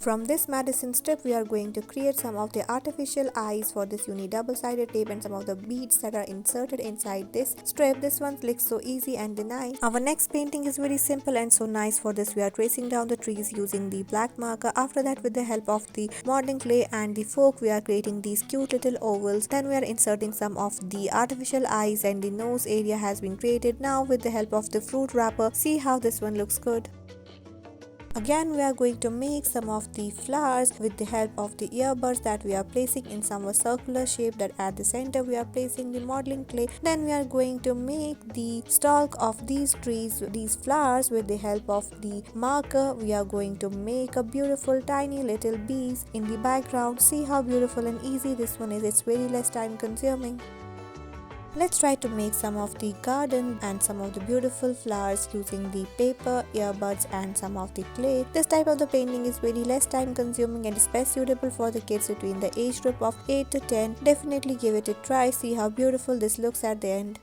From this medicine strip, we are going to create some of the artificial eyes for this uni double-sided tape and some of the beads that are inserted inside this strip. This one looks so easy and nice. Our next painting is very simple and so nice. For this, we are tracing down the trees using the black marker. After that, with the help of the modeling clay and the fork, we are creating these cute little ovals. Then we are inserting some of the artificial eyes and the nose area has been created. Now with the help of the fruit wrapper, see how this one looks good. Again, we are going to make some of the flowers with the help of the earbuds that we are placing in some circular shape, that at the center we are placing the modeling clay. Then we are going to make the stalk of these trees, these flowers, with the help of the marker. We are going to make a beautiful tiny little bees in the background. See how beautiful and easy this one is. It's very less time consuming. Let's try to make some of the garden and some of the beautiful flowers using the paper, earbuds and some of the clay. This type of the painting is very less time consuming and is best suitable for the kids between the age group of 8 to 10. Definitely give it a try. See how beautiful this looks at the end.